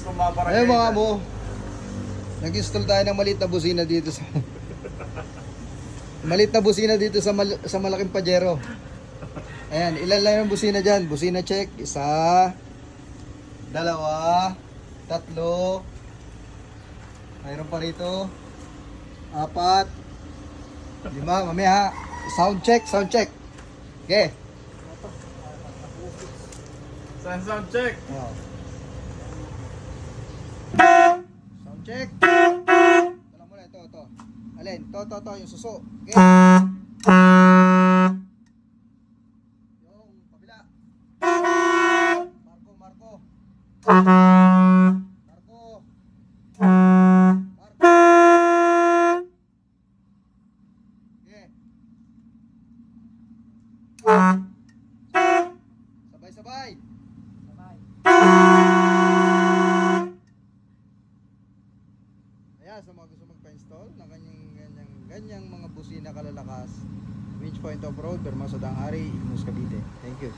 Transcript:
Gusto maparang Ayun mga mo, nag-install tayo ng maliit na busina dito sa maliit na busina dito sa malaking Pajero. Ayan, ilan lang yung busina dyan? Busina check, isa, dalawa, tatlo, mayroon pa rito, apat, lima, mamaya ha. Sound check, sound check. Okay. Sound check. Oh. Sound check. Tala mo na ito. Alin? To, yung suso. Okay. Yung kabila. Marco. Marco. Okay. Sabay-sabay. Ayan, sa mga gusto magpa-install ng ganyang mga busina kalalakas, Winch Point of Road, Bermasodang Ari, Imus, Cavite. Thank you.